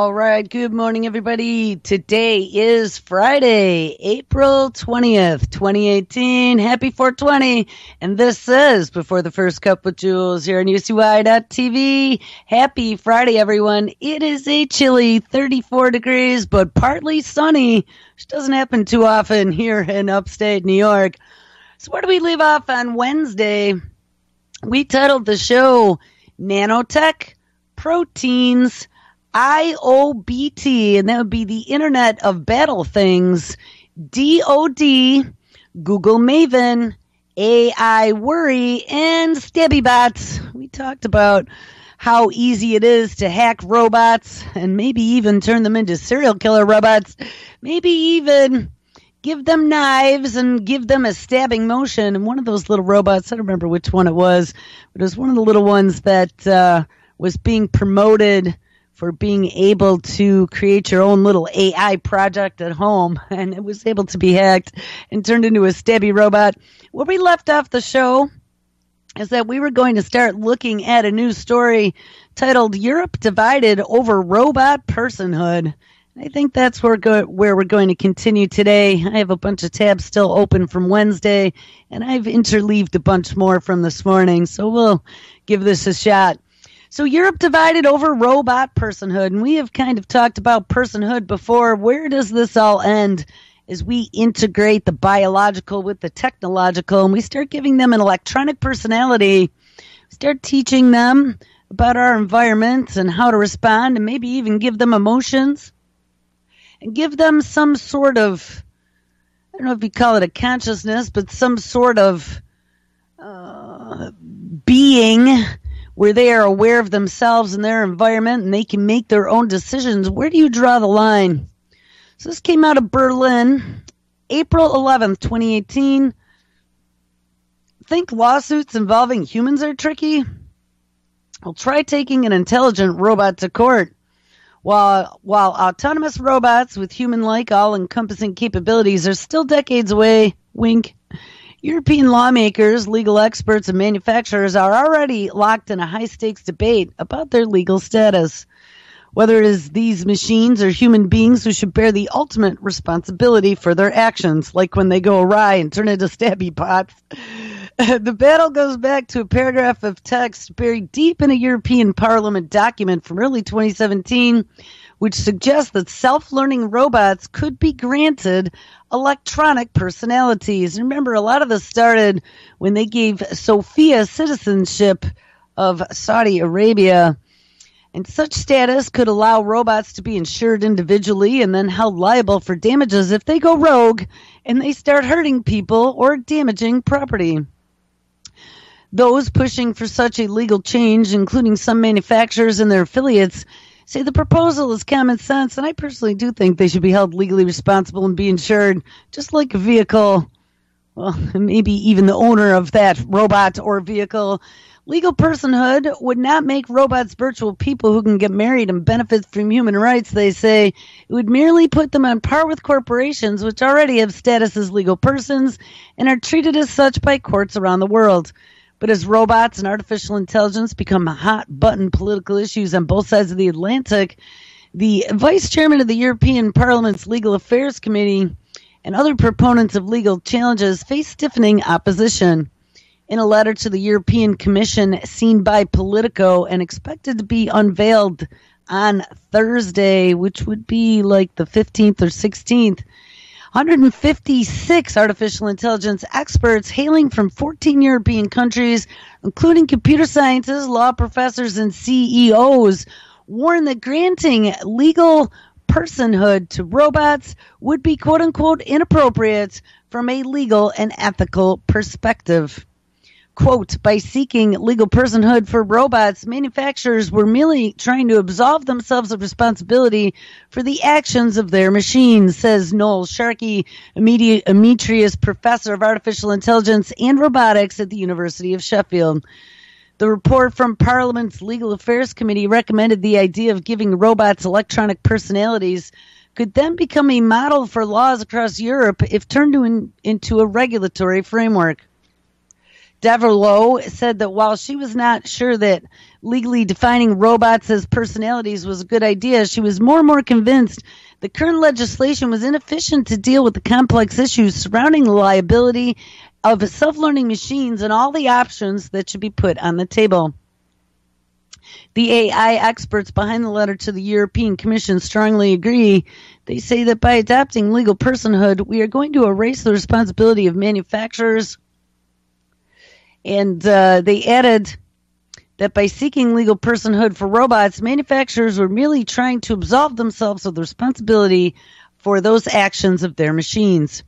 All right. Good morning, everybody. Today is Friday, April 20th, 2018. Happy 420. And this is Before the First Cup with Jules here on UCY.TV. Happy Friday, everyone. It is a chilly 34 degrees, but partly sunny, which doesn't happen too often here in upstate New York. So where do we leave off on Wednesday? We titled the show Nanotech, Proteins, IOBT, and that would be the Internet of Battle Things, DOD, Google Maven, AI Worry, and Stabby Bots. We talked about how easy it is to hack robots and maybe even turn them into serial killer robots, maybe even give them knives and give them a stabbing motion. And one of those little robots, I don't remember which one it was, but it was one of the little ones that was being promoted for being able to create your own little AI project at home, and it was able to be hacked and turned into a stabby robot. Where we left off the show is that we were going to start looking at a new story titled Europe Divided Over Robot Personhood. I think that's where we're going to continue today. I have a bunch of tabs still open from Wednesday, and I've interleaved a bunch more from this morning, so we'll give this a shot. So Europe divided over robot personhood, and we have kind of talked about personhood before. Where does this all end as we integrate the biological with the technological, and we start giving them an electronic personality, start teaching them about our environment and how to respond, and maybe even give them emotions, and give them some sort of, I don't know if you call it a consciousness, but some sort of being where they are aware of themselves and their environment and they can make their own decisions. Where do you draw the line? So this came out of Berlin, April 11th, 2018. Think lawsuits involving humans are tricky? Well, try taking an intelligent robot to court. While autonomous robots with human-like all-encompassing capabilities are still decades away, wink, European lawmakers, legal experts, and manufacturers are already locked in a high-stakes debate about their legal status. Whether it is these machines or human beings who should bear the ultimate responsibility for their actions, like when they go awry and turn into stabby bots. The battle goes back to a paragraph of text buried deep in a European Parliament document from early 2017, which suggests that self-learning robots could be granted electronic personalities. Remember, a lot of this started when they gave Sophia citizenship of Saudi Arabia, and such status could allow robots to be insured individually and then held liable for damages if they go rogue and they start hurting people or damaging property. Those pushing for such a legal change, including some manufacturers and their affiliates, say the proposal is common sense, and I personally do think they should be held legally responsible and be insured, just like a vehicle, well, maybe even the owner of that robot or vehicle. Legal personhood would not make robots virtual people who can get married and benefit from human rights, they say. It would merely put them on par with corporations, which already have status as legal persons and are treated as such by courts around the world. But as robots and artificial intelligence become hot-button political issues on both sides of the Atlantic, the vice chairman of the European Parliament's Legal Affairs Committee and other proponents of legal challenges face stiffening opposition. In a letter to the European Commission seen by Politico and expected to be unveiled on Thursday, which would be like the 15th or 16th, 156 artificial intelligence experts hailing from 14 European countries, including computer scientists, law professors, and CEOs, warn that granting legal personhood to robots would be quote-unquote inappropriate from a legal and ethical perspective. Quote, by seeking legal personhood for robots, manufacturers were merely trying to absolve themselves of responsibility for the actions of their machines, says Noel Sharkey, Emeritus Professor of Artificial Intelligence and Robotics at the University of Sheffield. The report from Parliament's Legal Affairs Committee recommended the idea of giving robots electronic personalities could then become a model for laws across Europe if turned into a regulatory framework. Devereux said that while she was not sure that legally defining robots as personalities was a good idea, she was more and more convinced the current legislation was inefficient to deal with the complex issues surrounding the liability of self-learning machines and all the options that should be put on the table. The AI experts behind the letter to the European Commission strongly agree. They say that by adopting legal personhood, we are going to erase the responsibility of manufacturers. And they added that by seeking legal personhood for robots, manufacturers were merely trying to absolve themselves of the responsibility for those actions of their machines.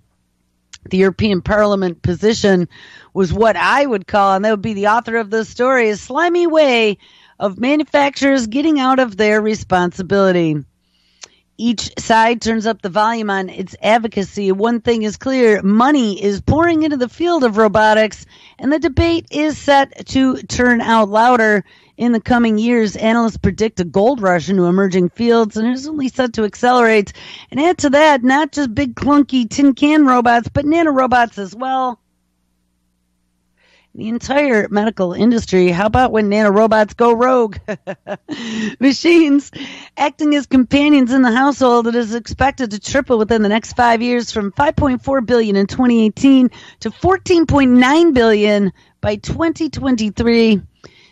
The European Parliament position was what I would call, and that would be the author of this story, a slimy way of manufacturers getting out of their responsibility. Each side turns up the volume on its advocacy. One thing is clear, money is pouring into the field of robotics, and the debate is set to turn out louder in the coming years. Analysts predict a gold rush into emerging fields, and it is only set to accelerate. And add to that, not just big clunky tin can robots, but nanorobots as well. The entire medical industry. How about when nanorobots go rogue? Machines acting as companions in the household. It is expected to triple within the next 5 years from $5.4 billion in 2018 to $14.9 billion by 2023.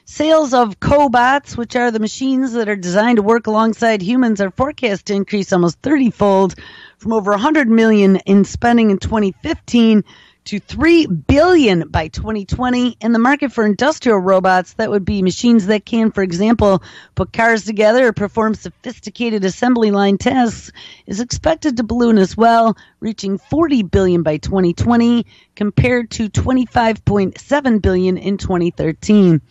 Sales of cobots, which are the machines that are designed to work alongside humans, are forecast to increase almost 30-fold from over $100 million in spending in 2015 to $3 billion by 2020. And the market for industrial robots, that would be machines that can, for example, put cars together or perform sophisticated assembly line tasks, is expected to balloon as well, reaching $40 billion by 2020 compared to $25.7 billion in 2013.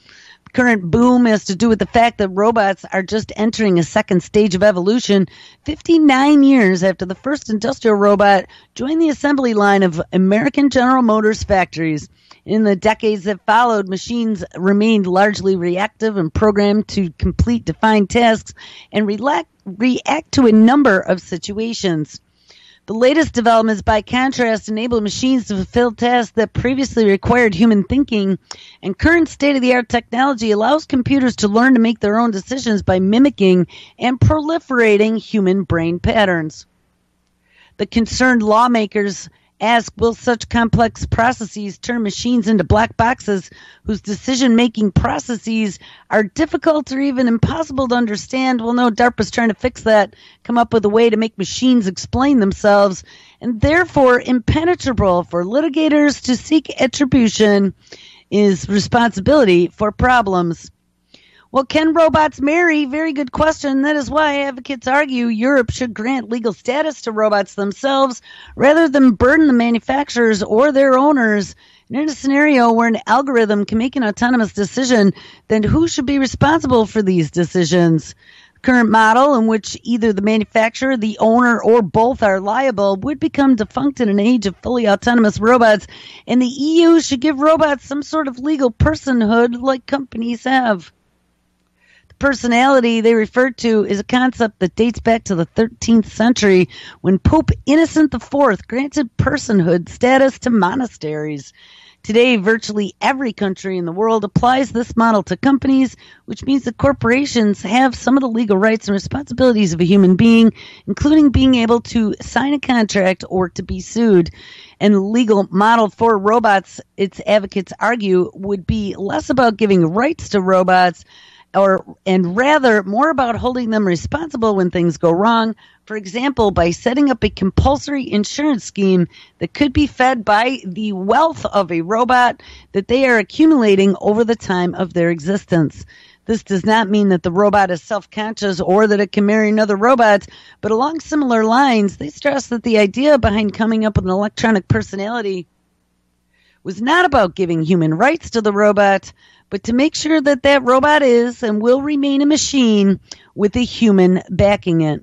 Current boom has to do with the fact that robots are just entering a second stage of evolution 59 years after the first industrial robot joined the assembly line of American General Motors factories. In the decades that followed, machines remained largely reactive and programmed to complete defined tasks and react to a number of situations. The latest developments, by contrast, enable machines to fulfill tasks that previously required human thinking, and current state-of-the-art technology allows computers to learn to make their own decisions by mimicking and proliferating human brain patterns. The concerned lawmakers ask, will such complex processes turn machines into black boxes whose decision-making processes are difficult or even impossible to understand? Well, no, DARPA's trying to fix that, come up with a way to make machines explain themselves, and therefore impenetrable for litigators to seek attribution is responsibility for problems. Well, can robots marry? Very good question. That is why advocates argue Europe should grant legal status to robots themselves rather than burden the manufacturers or their owners. And in a scenario where an algorithm can make an autonomous decision, then who should be responsible for these decisions? The current model, in which either the manufacturer, the owner, or both are liable, would become defunct in an age of fully autonomous robots, and the EU should give robots some sort of legal personhood like companies have. Personality they refer to is a concept that dates back to the 13th century when Pope Innocent IV granted personhood status to monasteries. Today, virtually every country in the world applies this model to companies, which means that corporations have some of the legal rights and responsibilities of a human being, including being able to sign a contract or to be sued. And the legal model for robots, its advocates argue, would be less about giving rights to robots and rather more about holding them responsible when things go wrong. For example, by setting up a compulsory insurance scheme that could be fed by the wealth of a robot that they are accumulating over the time of their existence. This does not mean that the robot is self-conscious or that it can marry another robot, but along similar lines, they stress that the idea behind coming up with an electronic personality was not about giving human rights to the robot, but to make sure that that robot is and will remain a machine with a human backing it.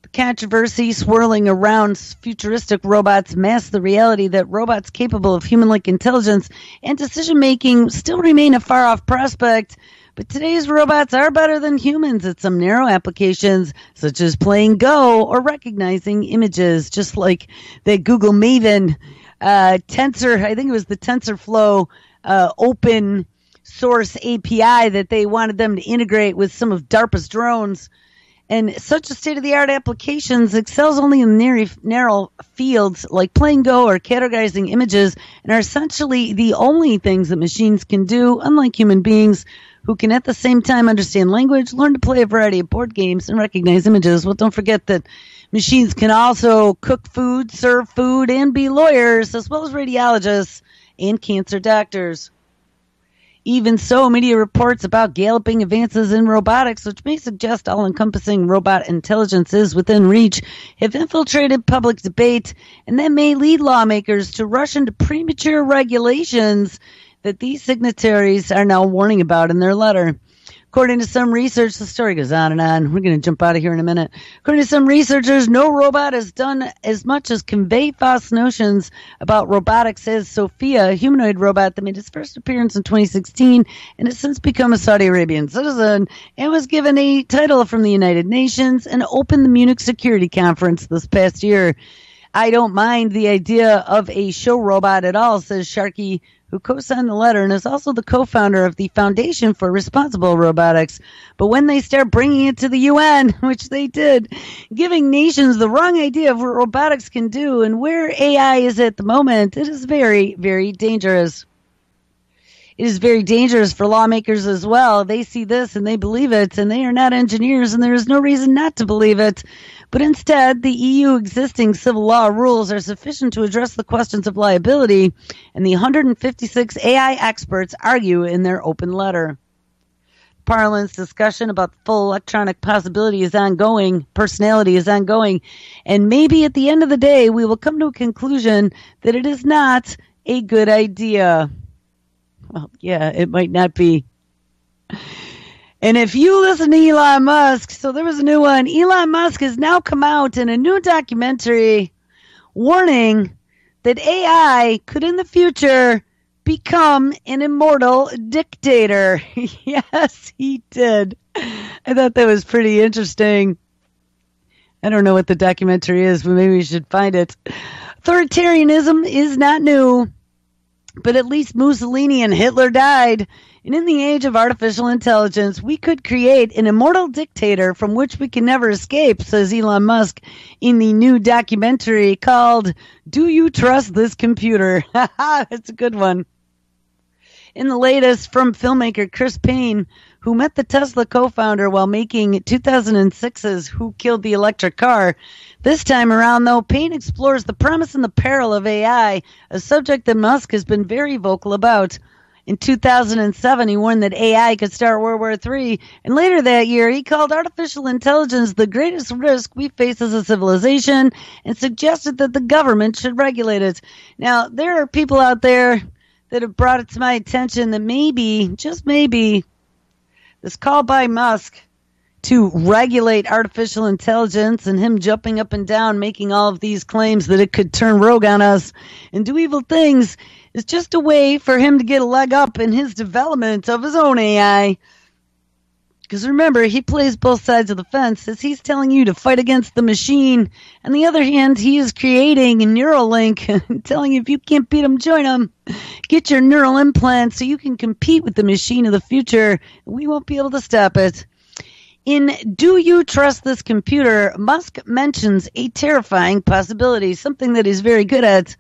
The controversy swirling around futuristic robots masks the reality that robots capable of human-like intelligence and decision-making still remain a far-off prospect. But today's robots are better than humans at some narrow applications, such as playing Go or recognizing images, just like the Google Maven Tensor, I think it was the TensorFlow open source API that they wanted them to integrate with some of DARPA's drones. And such a state-of-the-art applications excels only in narrow fields like playing Go or categorizing images, and are essentially the only things that machines can do, unlike human beings who can at the same time understand language, learn to play a variety of board games, and recognize images. Well, don't forget that machines can also cook food, serve food, and be lawyers, as well as radiologists and cancer doctors. Even so, media reports about galloping advances in robotics, which may suggest all-encompassing robot intelligence is within reach, have infiltrated public debate, and that may lead lawmakers to rush into premature regulations that these signatories are now warning about in their letter. According to some research, the story goes on and on. We're going to jump out of here in a minute. According to some researchers, no robot has done as much as convey false notions about robotics as Sophia, a humanoid robot that made its first appearance in 2016 and has since become a Saudi Arabian citizen and was given a title from the United Nations and opened the Munich Security Conference this past year. I don't mind the idea of a show robot at all, says Sharkey, who co-signed the letter and is also the co-founder of the Foundation for Responsible Robotics. But when they start bringing it to the UN, which they did, giving nations the wrong idea of what robotics can do and where AI is at the moment, it is very, very dangerous. It is very dangerous for lawmakers as well. They see this and they believe it, and they are not engineers, and there is no reason not to believe it. But instead, the EU existing civil law rules are sufficient to address the questions of liability, and the 156 AI experts argue in their open letter. Parliament's discussion about the full electronic personality is ongoing, and maybe at the end of the day, we will come to a conclusion that it is not a good idea. Well, yeah, it might not be. And if you listen to Elon Musk, so there was a new one. Elon Musk has now come out in a new documentary warning that AI could in the future become an immortal dictator. Yes, he did. I thought that was pretty interesting. I don't know what the documentary is, but maybe we should find it. Authoritarianism is not new, but at least Mussolini and Hitler died. And in the age of artificial intelligence, we could create an immortal dictator from which we can never escape, says Elon Musk in the new documentary called Do You Trust This Computer? That's a good one. In the latest, from filmmaker Chris Payne, who met the Tesla co-founder while making 2006's Who Killed the Electric Car. This time around, though, Payne explores the promise and the peril of AI, a subject that Musk has been very vocal about. In 2007, he warned that AI could start World War III, and later that year, he called artificial intelligence the greatest risk we face as a civilization and suggested that the government should regulate it. Now, there are people out there that have brought it to my attention that maybe, just maybe, this call by Musk to regulate artificial intelligence and him jumping up and down making all of these claims that it could turn rogue on us and do evil things is just a way for him to get a leg up in his development of his own AI. Because remember, he plays both sides of the fence as he's telling you to fight against the machine. On the other hand, he is creating a Neuralink, telling you if you can't beat him, join him. Get your neural implants so you can compete with the machine of the future. We won't be able to stop it. In Do You Trust This Computer, Musk mentions a terrifying possibility, something that he's very good at.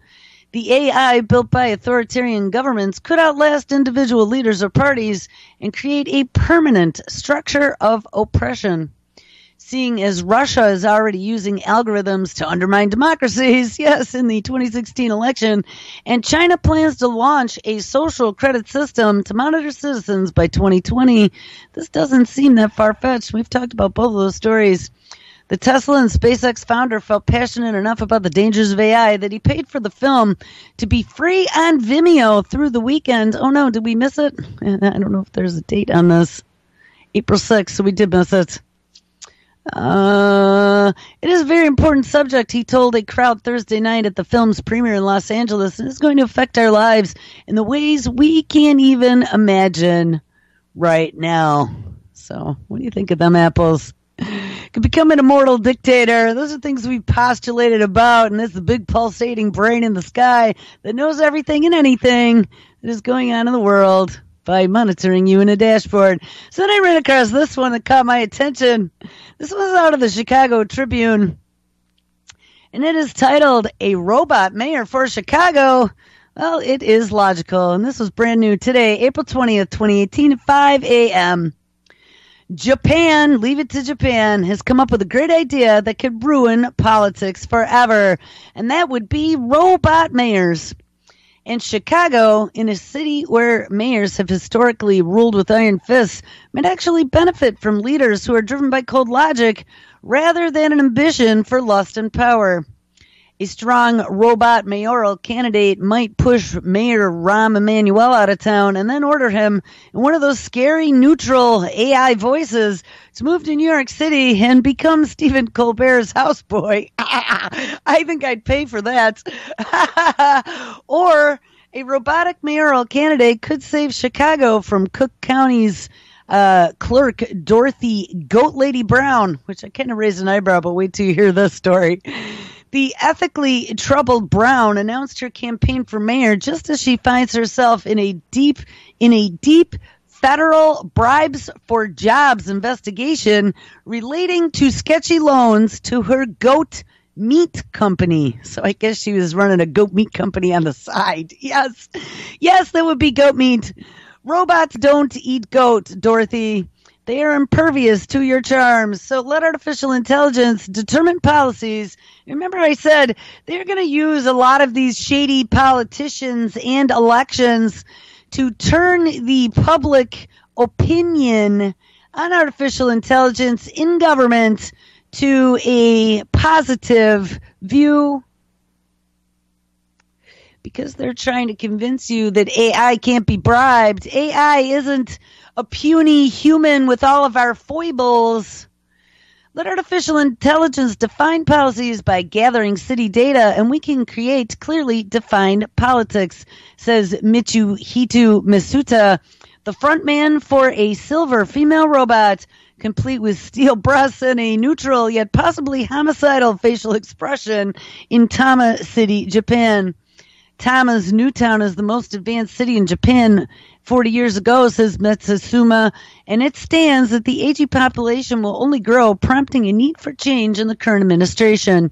The AI built by authoritarian governments could outlast individual leaders or parties and create a permanent structure of oppression. Seeing as Russia is already using algorithms to undermine democracies, yes, in the 2016 election, and China plans to launch a social credit system to monitor citizens by 2020, this doesn't seem that far-fetched. We've talked about both of those stories. The Tesla and SpaceX founder felt passionate enough about the dangers of AI that he paid for the film to be free on Vimeo through the weekend. Oh no, did we miss it? I don't know if there's a date on this. April 6th, so we did miss it. It is a very important subject, he told a crowd Thursday night at the film's premiere in Los Angeles, and it's going to affect our lives in the ways we can't even imagine right now. So, what do you think of them apples? could become an immortal dictator. Those are things we've postulated about, and it's the big pulsating brain in the sky that knows everything and anything that is going on in the world by monitoring you in a dashboard. So then I ran across this one that caught my attention. This was out of the Chicago Tribune, and it is titled, "A Robot Mayor for Chicago." Well, it is logical, and this was brand new today, April 20th, 2018, at 5 a.m. Japan, leave it to Japan, has come up with a great idea that could ruin politics forever, and that would be robot mayors. And Chicago, in a city where mayors have historically ruled with iron fists, might actually benefit from leaders who are driven by cold logic rather than an ambition for lust and power. A strong robot mayoral candidate might push Mayor Rahm Emanuel out of town and then order him in one of those scary neutral AI voices to move to New York City and become Stephen Colbert's houseboy. I think I'd pay for that. Or a robotic mayoral candidate could save Chicago from Cook County's clerk Dorothy Goat Lady Brown, which I kind of raised an eyebrow, but wait till you hear this story. The ethically troubled Brown announced her campaign for mayor just as she finds herself in a deep federal bribes for jobs investigation relating to sketchy loans to her goat meat company. So I guess she was running a goat meat company on the side. Yes, that would be goat meat. Robots don't eat goat, Dorothy. They are impervious to your charms. So let artificial intelligence determine policies. Remember I said they're going to use a lot of these shady politicians and elections to turn the public opinion on artificial intelligence in government to a positive view, because they're trying to convince you that AI can't be bribed. AI isn't a puny human with all of our foibles. Let artificial intelligence define policies by gathering city data, and we can create clearly defined politics, says Mitsuhito Masuta, the frontman for a silver female robot, complete with steel breasts and a neutral yet possibly homicidal facial expression in Tama City, Japan. Tama's new town is the most advanced city in Japan 40 years ago, says Matsusuma, and it stands that the aging population will only grow, prompting a need for change in the current administration.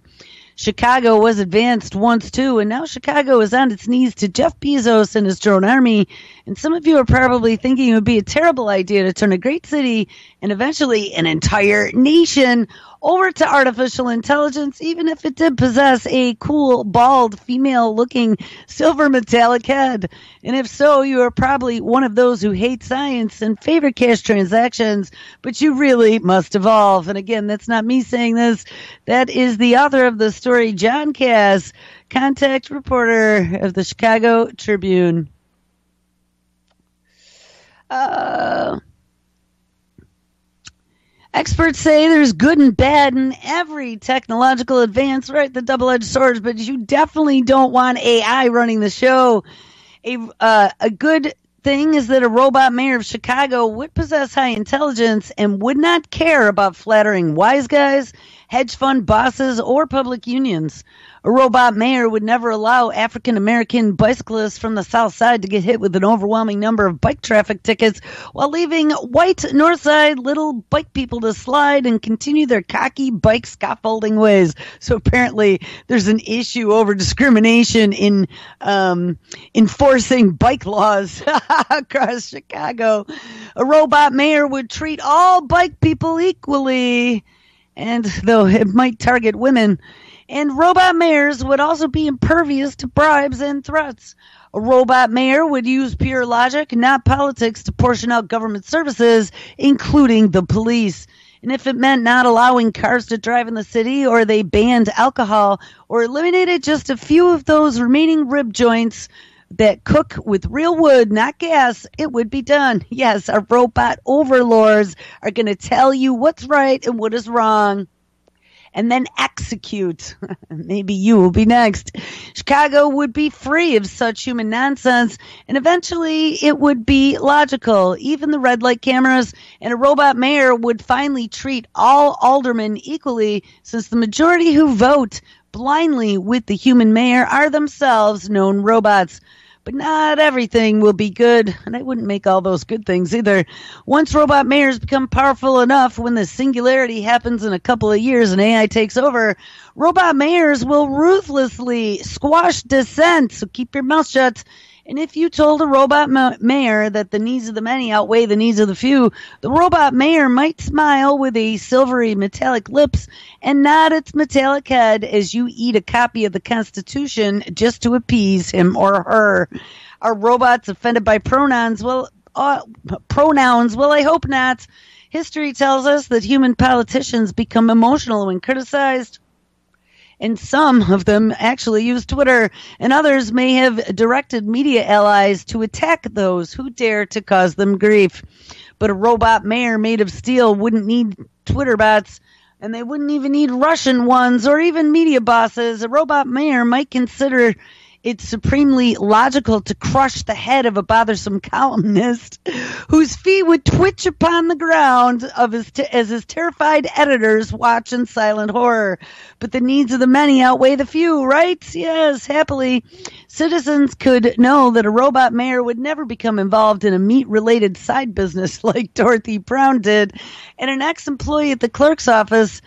Chicago was advanced once too, and now Chicago is on its knees to Jeff Bezos and his drone army. And some of you are probably thinking it would be a terrible idea to turn a great city and eventually an entire nation over to artificial intelligence, even if it did possess a cool, bald, female-looking silver metallic head. And if so, you are probably one of those who hate science and favor cash transactions, but you really must evolve. And again, that's not me saying this. That is the author of the story, John Cass, contact reporter of the Chicago Tribune. Experts say there's good and bad in every technological advance, right? The double-edged sword, but you definitely don't want AI running the show. A good thing is that a robot mayor of Chicago would possess high intelligence and would not care about flattering wise guys, hedge fund bosses, or public unions. A robot mayor would never allow African-American bicyclists from the South Side to get hit with an overwhelming number of bike traffic tickets while leaving white North Side little bike people to slide and continue their cocky bike scaffolding ways. So apparently there's an issue over discrimination in enforcing bike laws across Chicago. A robot mayor would treat all bike people equally, and though it might target women. And robot mayors would also be impervious to bribes and threats. A robot mayor would use pure logic, not politics, to portion out government services, including the police. And if it meant not allowing cars to drive in the city, or they banned alcohol, or eliminated just a few of those remaining rib joints that cook with real wood, not gas, it would be done. Yes, our robot overlords are going to tell you what's right and what is wrong. and then execute. Maybe you will be next. Chicago would be free of such human nonsense, and eventually it would be logical. Even the red light cameras and a robot mayor would finally treat all aldermen equally, since the majority who vote blindly with the human mayor are themselves known robots. But not everything will be good, and I wouldn't make all those good things either. Once robot mayors become powerful enough, when the singularity happens in a couple of years and AI takes over, robot mayors will ruthlessly squash dissent, so keep your mouth shut. And if you told a robot mayor that the needs of the many outweigh the needs of the few, the robot mayor might smile with a silvery metallic lips and nod its metallic head as you eat a copy of the Constitution just to appease him or her. Are robots offended by pronouns? Well, I hope not. History tells us that human politicians become emotional when criticized. And some of them actually use Twitter, and others may have directed media allies to attack those who dare to cause them grief. But a robot mayor made of steel wouldn't need Twitter bots, and they wouldn't even need Russian ones or even media bosses. A robot mayor might consider it supremely logical to crush the head of a bothersome columnist whose feet would twitch upon the ground as his terrified editors watch in silent horror. But the needs of the many outweigh the few, right? Yes, happily. Citizens could know that a robot mayor would never become involved in a meat-related side business like Dorothy Brown did, and an ex-employee at the clerk's office,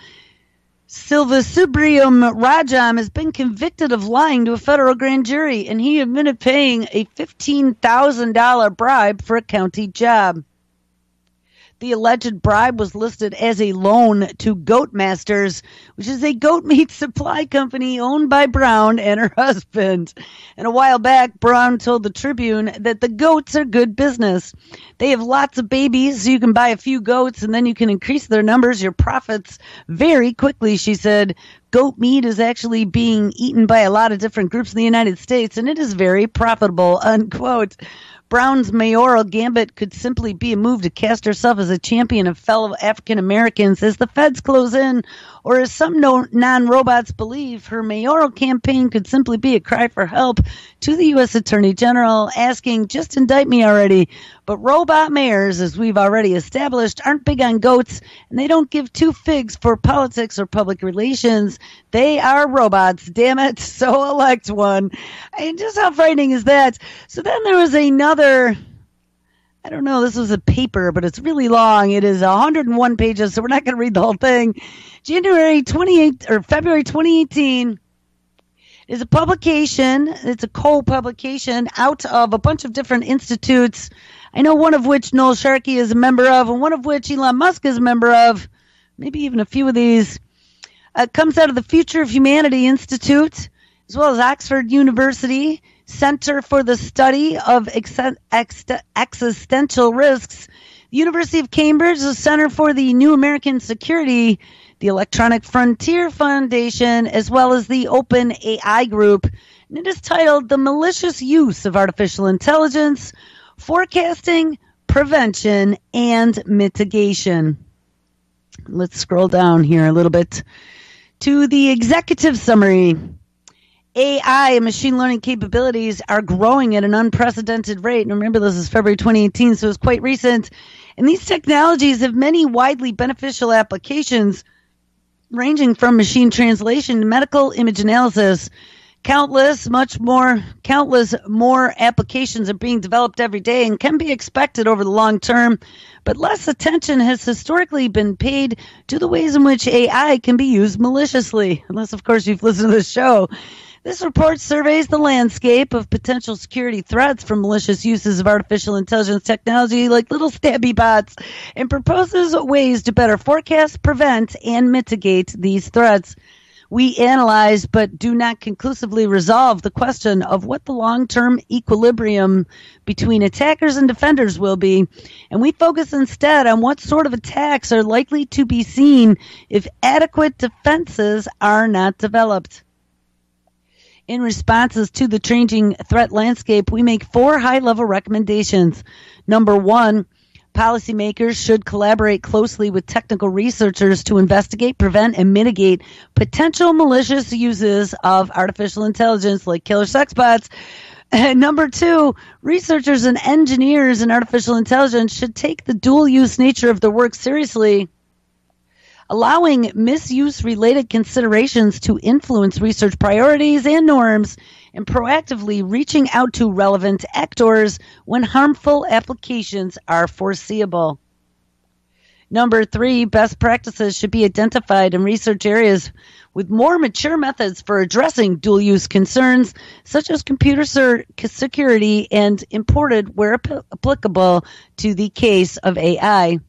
Silvasubrium Rajam, has been convicted of lying to a federal grand jury, and he admitted paying a $15,000 bribe for a county job. The alleged bribe was listed as a loan to Goat Masters, which is a goat meat supply company owned by Brown and her husband. And a while back, Brown told the Tribune that the goats are good business. They have lots of babies, so you can buy a few goats, and then you can increase their numbers, your profits, very quickly, she said. Goat meat is actually being eaten by a lot of different groups in the United States, and it is very profitable, unquote. Brown's mayoral gambit could simply be a move to cast herself as a champion of fellow African Americans as the feds close in, or as some non-robots believe, her mayoral campaign could simply be a cry for help to the U.S. Attorney General, asking, just indict me already. But robot mayors, as we've already established, aren't big on goats, and they don't give two figs for politics or public relations. They are robots, damn it, so elect one. And just how frightening is that? So then there was another, I don't know, this was a paper, but it's really long. It is 101 pages, so we're not going to read the whole thing. February 2018 is a publication. It's a co-publication out of a bunch of different institutes. I know one of which Noel Sharkey is a member of, and one of which Elon Musk is a member of, maybe even a few of these. It comes out of the Future of Humanity Institute, as well as Oxford University Center for the Study of Existential Risks, the University of Cambridge, the Center for the New American Security, the Electronic Frontier Foundation, as well as the Open AI Group. And it is titled The Malicious Use of Artificial Intelligence, Forecasting, Prevention, and Mitigation. Let's scroll down here a little bit to the executive summary. AI and machine learning capabilities are growing at an unprecedented rate. And remember, this is February 2018, so it's quite recent. And these technologies have many widely beneficial applications, ranging from machine translation to medical image analysis. Countless more applications are being developed every day and can be expected over the long term, but less attention has historically been paid to the ways in which AI can be used maliciously, unless, of course, you've listened to this show. This report surveys the landscape of potential security threats from malicious uses of artificial intelligence technology like little stabby bots and proposes ways to better forecast, prevent, and mitigate these threats. We analyze but do not conclusively resolve the question of what the long-term equilibrium between attackers and defenders will be, and we focus instead on what sort of attacks are likely to be seen if adequate defenses are not developed. In responses to the changing threat landscape, we make 4 high-level recommendations. Number 1, Policymakers should collaborate closely with technical researchers to investigate, prevent, and mitigate potential malicious uses of artificial intelligence like killer sex bots. And number 2, researchers and engineers in artificial intelligence should take the dual-use nature of their work seriously, allowing misuse-related considerations to influence research priorities and norms, and proactively reaching out to relevant actors when harmful applications are foreseeable. Number 3, best practices should be identified in research areas with more mature methods for addressing dual-use concerns, such as computer security and imported where applicable to the case of AI.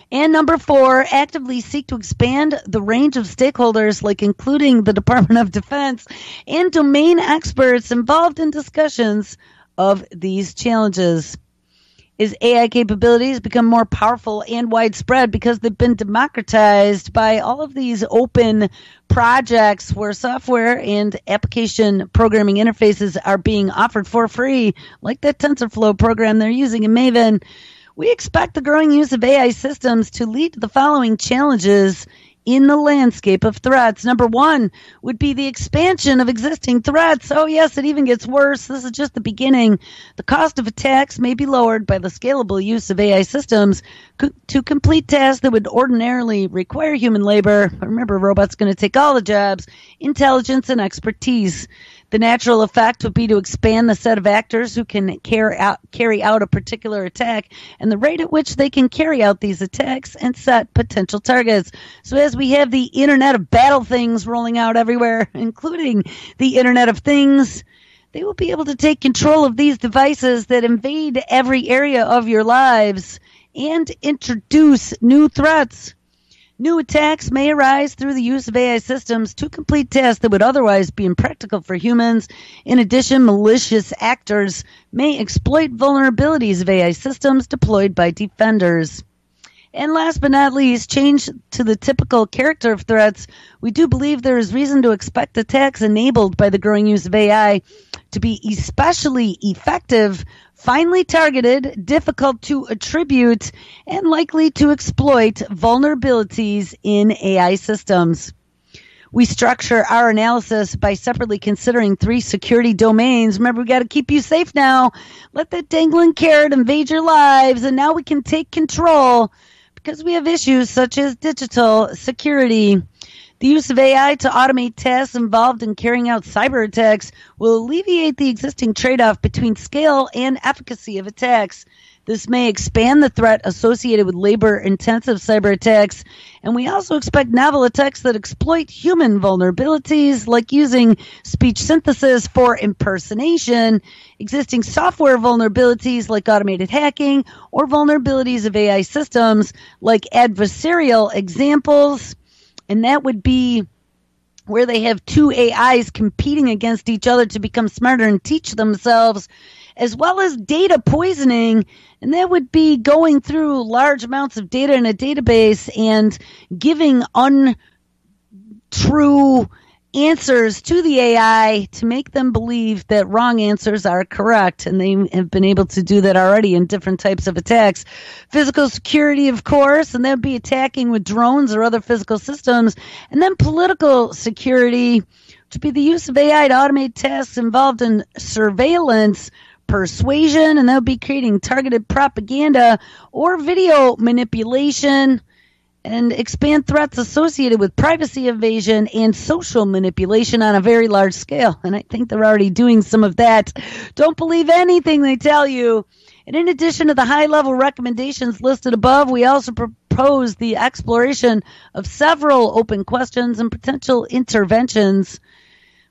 And number 4, actively seek to expand the range of stakeholders, like including the Department of Defense and domain experts involved in discussions of these challenges. As AI capabilities become more powerful and widespread because they've been democratized by all of these open projects where software and application programming interfaces are being offered for free, like that TensorFlow program they're using in Maven, we expect the growing use of AI systems to lead to the following challenges in the landscape of threats. Number 1 would be the expansion of existing threats. Oh, yes, it even gets worse. This is just the beginning. The cost of attacks may be lowered by the scalable use of AI systems to complete tasks that would ordinarily require human labor. Remember, robots are going to take all the jobs, intelligence, and expertise. The natural effect would be to expand the set of actors who can carry out a particular attack and the rate at which they can carry out these attacks and set potential targets. So as we have the Internet of Battle Things rolling out everywhere, including the Internet of Things, they will be able to take control of these devices that invade every area of your lives and introduce new threats. New attacks may arise through the use of AI systems to complete tasks that would otherwise be impractical for humans. In addition, malicious actors may exploit vulnerabilities of AI systems deployed by defenders. And last but not least, change to the typical character of threats. We do believe there is reason to expect attacks enabled by the growing use of AI to be especially effective, finely targeted, difficult to attribute, and likely to exploit vulnerabilities in AI systems. We structure our analysis by separately considering 3 security domains. Remember, we got to keep you safe now. Let that dangling carrot invade your lives, and now we can take control because we have issues such as digital security. The use of AI to automate tasks involved in carrying out cyber attacks will alleviate the existing trade-off between scale and efficacy of attacks. This may expand the threat associated with labor-intensive cyber attacks, and we also expect novel attacks that exploit human vulnerabilities, like using speech synthesis for impersonation, existing software vulnerabilities like automated hacking, or vulnerabilities of AI systems like adversarial examples. And that would be where they have 2 AIs competing against each other to become smarter and teach themselves, as well as data poisoning. And that would be going through large amounts of data in a database and giving untrue answers to the AI to make them believe that wrong answers are correct. And they have been able to do that already in different types of attacks. Physical security, of course, and that would be attacking with drones or other physical systems. And then political security, which would be the use of AI to automate tasks involved in surveillance, persuasion, and that would be creating targeted propaganda or video manipulation, and expand threats associated with privacy invasion and social manipulation on a very large scale. And I think they're already doing some of that. Don't believe anything they tell you. And in addition to the high-level recommendations listed above, we also propose the exploration of several open questions and potential interventions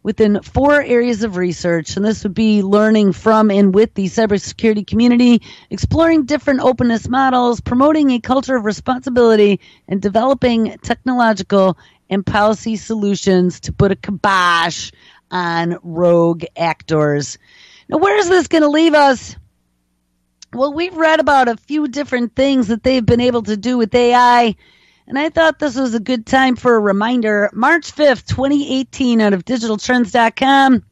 within 4 areas of research. And this would be learning from and with the cybersecurity community, exploring different openness models, promoting a culture of responsibility, and developing technological and policy solutions to put a kibosh on rogue actors. Now, where is this going to leave us? Well, we've read about a few different things that they've been able to do with AI, and I thought this was a good time for a reminder. March 5th, 2018, out of digitaltrends.com,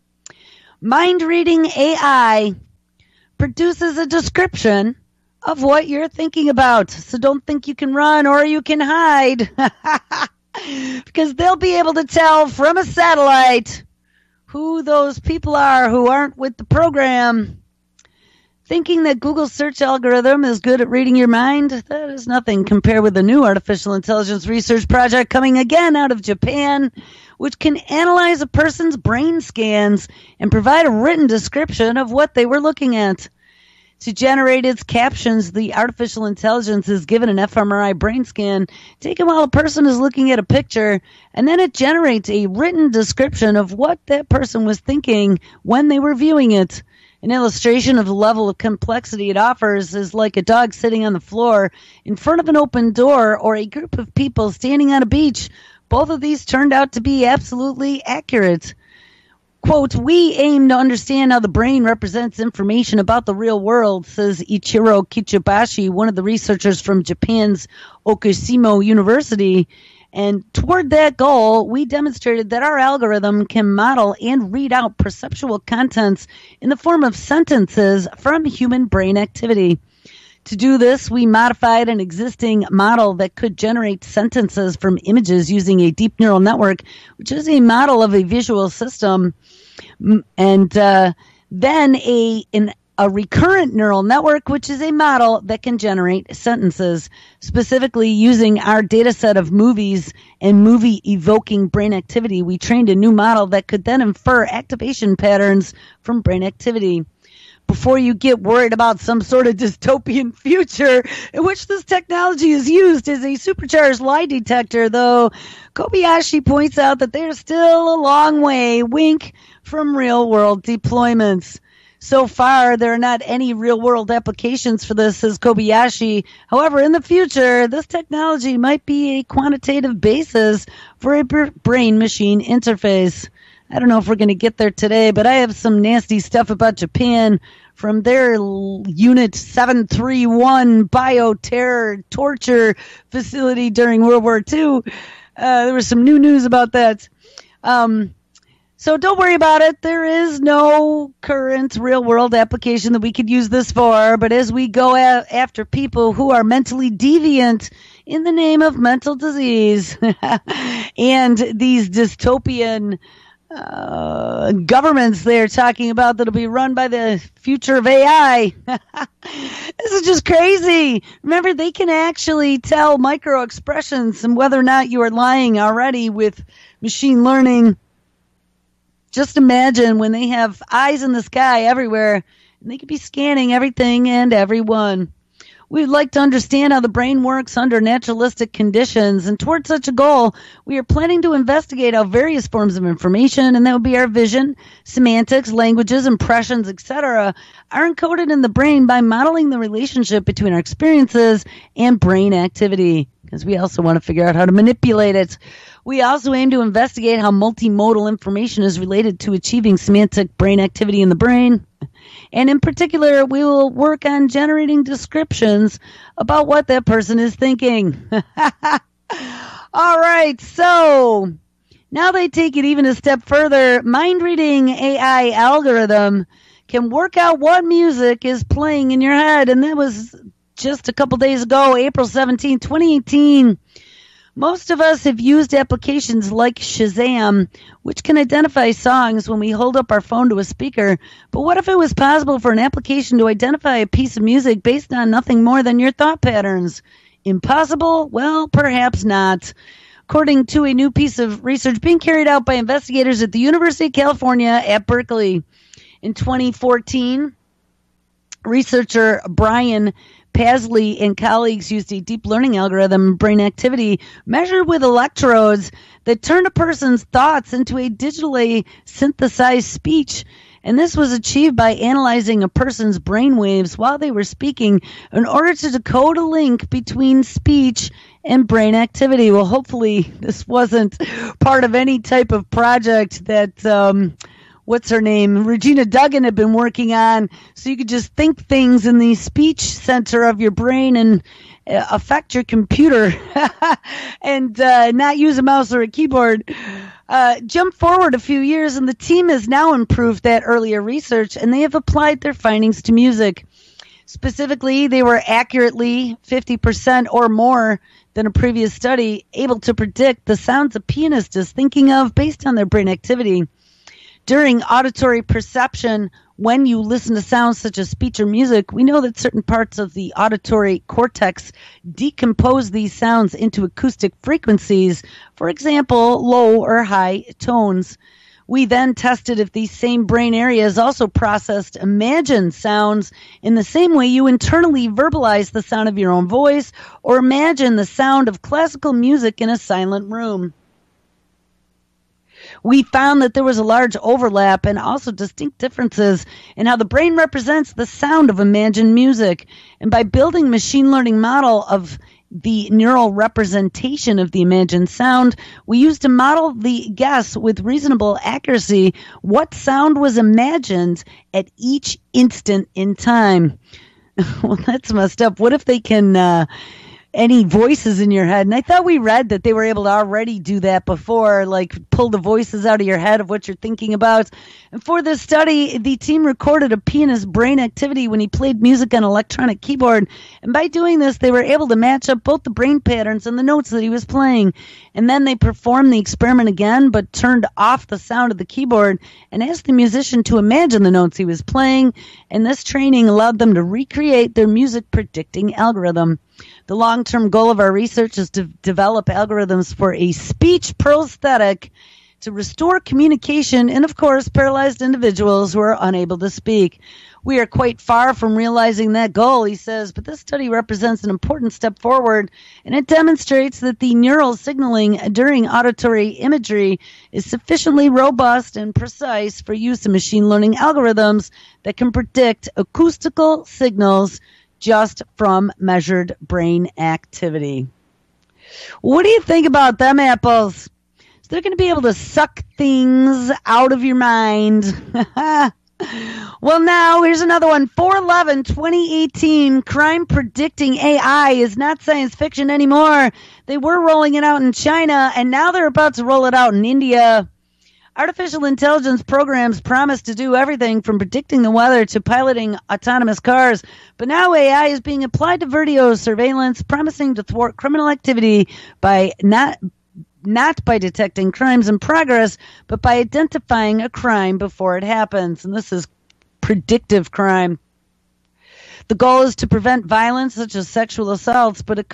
Mind Reading AI produces a description of what you're thinking about. So don't think you can run or you can hide. Because they'll be able to tell from a satellite who those people are who aren't with the program. Thinking that Google's search algorithm is good at reading your mind? That is nothing compared with a new artificial intelligence research project coming again out of Japan, which can analyze a person's brain scans and provide a written description of what they were looking at. To generate its captions, the artificial intelligence is given an fMRI brain scan taken while a person is looking at a picture, and then it generates a written description of what that person was thinking when they were viewing it. An illustration of the level of complexity it offers is like a dog sitting on the floor in front of an open door or a group of people standing on a beach. Both of these turned out to be absolutely accurate. Quote, we aim to understand how the brain represents information about the real world, says Ichiro Kichibashi, one of the researchers from Japan's Okushima University. And toward that goal, we demonstrated that our algorithm can model and read out perceptual contents in the form of sentences from human brain activity. To do this, we modified an existing model that could generate sentences from images using a deep neural network, which is a model of a visual system, and then a recurrent neural network, which is a model that can generate sentences, specifically using our data set of movies and movie-evoking brain activity. We trained a new model that could then infer activation patterns from brain activity. Before you get worried about some sort of dystopian future in which this technology is used as a supercharged lie detector, though, Kobayashi points out that they're still a long way, wink, from real-world deployments. So far, there are not any real-world applications for this, says Kobayashi. However, in the future, this technology might be a quantitative basis for a brain-machine interface. I don't know if we're going to get there today, but I have some nasty stuff about Japan from their Unit 731 bioterror torture facility during World War II. There was some new news about that. So don't worry about it. There is no current real-world application that we could use this for, but as we go after people who are mentally deviant in the name of mental disease and these dystopian governments they're talking about that'll be run by the future of AI. This is just crazy. Remember, they can actually tell micro expressions and whether or not you are lying already with machine learning. Just imagine when they have eyes in the sky everywhere and they could be scanning everything and everyone. We'd like to understand how the brain works under naturalistic conditions, and toward such a goal, we are planning to investigate how various forms of information, and that would be our vision, semantics, languages, impressions, etc., are encoded in the brain by modeling the relationship between our experiences and brain activity, because we also want to figure out how to manipulate it. We also aim to investigate how multimodal information is related to achieving semantic brain activity in the brain. And in particular, we will work on generating descriptions about what that person is thinking. All right, so now they take it even a step further. Mind-reading AI algorithm can work out what music is playing in your head. And that was just a couple days ago, April 17, 2018. Most of us have used applications like Shazam, which can identify songs when we hold up our phone to a speaker. But what if it was possible for an application to identify a piece of music based on nothing more than your thought patterns? Impossible? Well, perhaps not. According to a new piece of research being carried out by investigators at the University of California at Berkeley. In 2014, researcher Brian Pasley and colleagues used a deep learning algorithm, brain activity, measured with electrodes that turned a person's thoughts into a digitally synthesized speech. And this was achieved by analyzing a person's brain waves while they were speaking in order to decode a link between speech and brain activity. Well, hopefully this wasn't part of any type of project that what's her name, Regina Duggan had been working on, so you could just think things in the speech center of your brain and affect your computer and not use a mouse or a keyboard. Jump forward a few years, and the team has now improved that earlier research, and they have applied their findings to music. Specifically, they were accurately 50% or more than a previous study able to predict the sounds a pianist is thinking of based on their brain activity. During auditory perception, when you listen to sounds such as speech or music, we know that certain parts of the auditory cortex decompose these sounds into acoustic frequencies, for example, low or high tones. We then tested if these same brain areas also processed imagined sounds in the same way you internally verbalize the sound of your own voice or imagine the sound of classical music in a silent room. We found that there was a large overlap and also distinct differences in how the brain represents the sound of imagined music. And by building a machine learning model of the neural representation of the imagined sound, we used to model the guess with reasonable accuracy what sound was imagined at each instant in time. Well, that's messed up. What if they can any voices in your head? And I thought we read that they were able to already do that before, like pull the voices out of your head of what you're thinking about. And for this study, the team recorded a pianist's brain activity when he played music on an electronic keyboard. And by doing this, they were able to match up both the brain patterns and the notes that he was playing. And then they performed the experiment again, but turned off the sound of the keyboard and asked the musician to imagine the notes he was playing. And this training allowed them to recreate their music predicting algorithm. The long-term goal of our research is to develop algorithms for a speech prosthetic to restore communication in, of course, paralyzed individuals who are unable to speak. We are quite far from realizing that goal, he says, but this study represents an important step forward, and it demonstrates that the neural signaling during auditory imagery is sufficiently robust and precise for use in machine learning algorithms that can predict acoustical signals just from measured brain activity. What do you think about them apples? So they're going to be able to suck things out of your mind. Well, now here's another one. 4/11/2018, crime predicting AI is not science fiction anymore. They were rolling it out in China, and now they're about to roll it out in India. Artificial intelligence programs promise to do everything from predicting the weather to piloting autonomous cars, but now AI is being applied to video surveillance, promising to thwart criminal activity by not by detecting crimes in progress, but by identifying a crime before it happens. And this is predictive crime. The goal is to prevent violence such as sexual assaults, but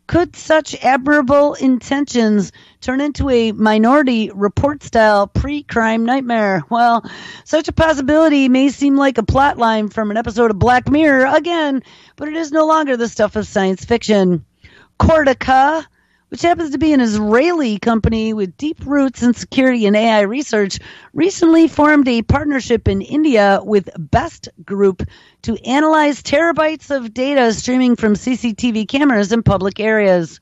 could such admirable intentions turn into a Minority Report-style pre-crime nightmare? Well, such a possibility may seem like a plot line from an episode of Black Mirror again, but it is no longer the stuff of science fiction. Cortica, which happens to be an Israeli company with deep roots in security and AI research, recently formed a partnership in India with Best Group to analyze terabytes of data streaming from CCTV cameras in public areas.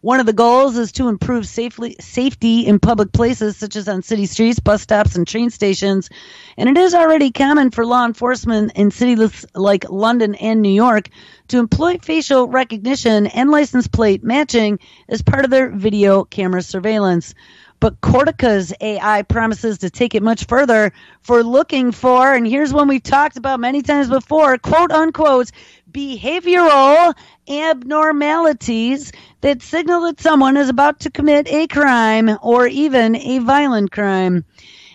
One of the goals is to improve safety in public places, such as on city streets, bus stops, and train stations. And it is already common for law enforcement in cities like London and New York to employ facial recognition and license plate matching as part of their video camera surveillance. But Cortica's AI promises to take it much further for looking for, and here's one we've talked about many times before, quote unquote, behavioral abnormalities that signal that someone is about to commit a crime or even a violent crime.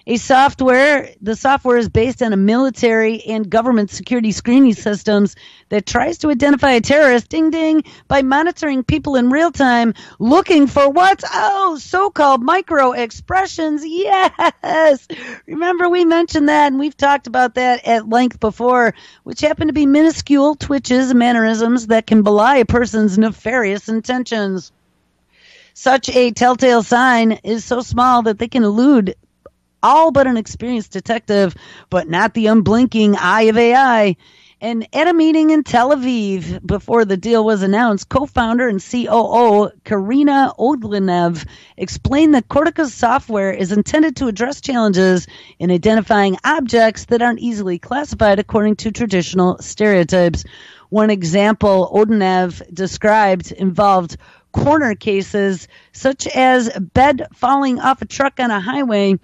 The software is based on a military and government security screening systems that tries to identify a terrorist, ding ding, by monitoring people in real time, looking for what? Oh, so-called micro expressions. Yes. Remember we mentioned that, and we've talked about that at length before, which happen to be minuscule twitches and mannerisms that can belie a person's nefarious intentions. Such a telltale sign is so small that they can elude all but an experienced detective, but not the unblinking eye of AI. And at a meeting in Tel Aviv before the deal was announced, co-founder and COO Karina Odlinev explained that Cortica's software is intended to address challenges in identifying objects that aren't easily classified according to traditional stereotypes. One example Odlinev described involved corner cases, such as bed falling off a truck on a highway.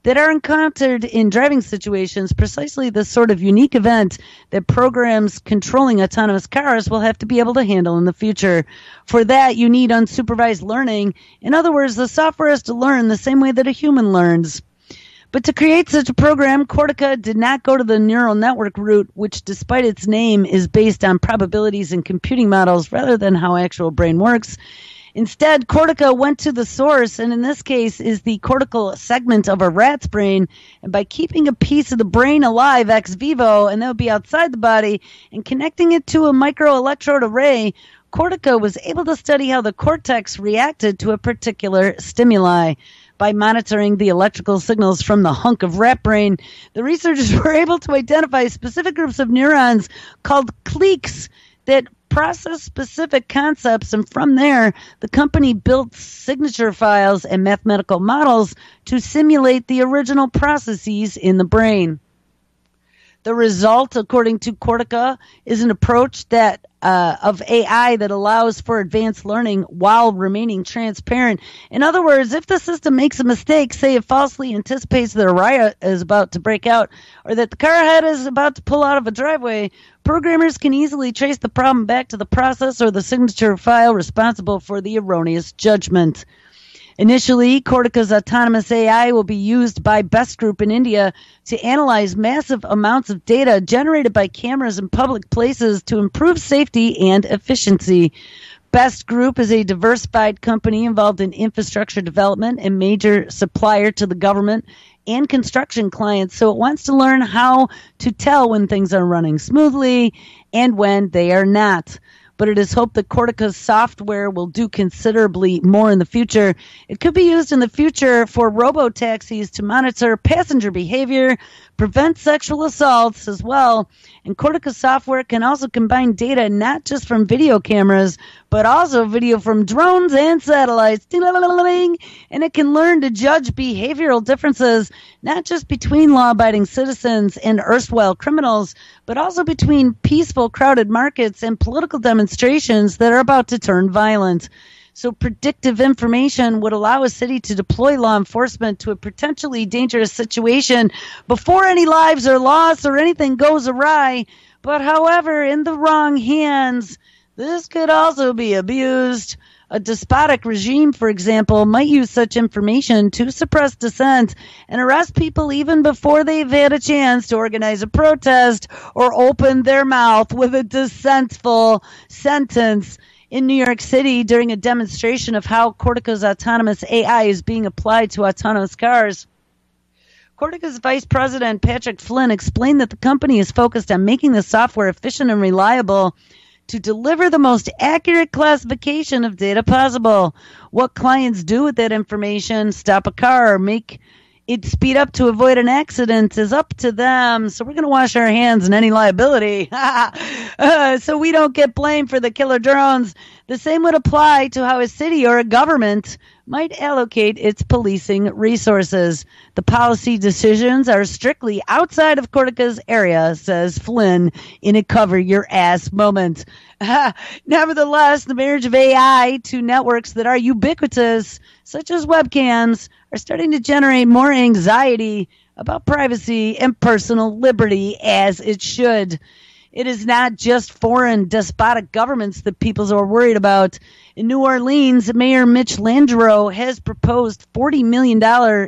that are encountered in driving situations, precisely the sort of unique event that programs controlling autonomous cars will have to be able to handle in the future. For that, you need unsupervised learning. In other words, the software has to learn the same way that a human learns. But to create such a program, Cortica did not go to the neural network route, which, despite its name, is based on probabilities and computing models rather than how actual brain works. Instead, Cortica went to the source, and in this case is the cortical segment of a rat's brain. And by keeping a piece of the brain alive ex vivo, and that would be outside the body, and connecting it to a microelectrode array, Cortica was able to study how the cortex reacted to a particular stimuli. By monitoring the electrical signals from the hunk of rat brain, the researchers were able to identify specific groups of neurons called cliques that process specific concepts, and from there, the company built signature files and mathematical models to simulate the original processes in the brain. The result, according to Cortica, is an approach that of AI that allows for advanced learning while remaining transparent. In other words, if the system makes a mistake, say it falsely anticipates that a riot is about to break out or that the car ahead is about to pull out of a driveway, programmers can easily trace the problem back to the process or the signature file responsible for the erroneous judgment. Initially, Cortica's autonomous AI will be used by Best Group in India to analyze massive amounts of data generated by cameras in public places to improve safety and efficiency. Best Group is a diversified company involved in infrastructure development and major supplier to the government and construction clients, so it wants to learn how to tell when things are running smoothly and when they are not. But it is hoped that Cortica's software will do considerably more in the future. It could be used in the future for robo-taxis to monitor passenger behavior, prevent sexual assaults as well. And Cortica software can also combine data not just from video cameras, but also video from drones and satellites. And it can learn to judge behavioral differences, not just between law-abiding citizens and erstwhile criminals, but also between peaceful, crowded markets and political demonstrations that are about to turn violent. So predictive information would allow a city to deploy law enforcement to a potentially dangerous situation before any lives are lost or anything goes awry. But however, in the wrong hands, this could also be abused. A despotic regime, for example, might use such information to suppress dissent and arrest people even before they've had a chance to organize a protest or open their mouth with a dissentful sentence. In New York City, during a demonstration of how Cortica's autonomous AI is being applied to autonomous cars, Cortica's vice president, Patrick Flynn, explained that the company is focused on making the software efficient and reliable to deliver the most accurate classification of data possible. What clients do with that information, stop a car or make it speed up to avoid an accident, is up to them. So we're going to wash our hands in any liability so we don't get blamed for the killer drones. The same would apply to how a city or a government might allocate its policing resources. The policy decisions are strictly outside of Cortica's area, says Flynn in a cover your ass moment. Nevertheless, the marriage of AI to networks that are ubiquitous, such as webcams, are starting to generate more anxiety about privacy and personal liberty, as it should. It is not just foreign despotic governments that peoples are worried about. In New Orleans, Mayor Mitch Landrieu has proposed $40 million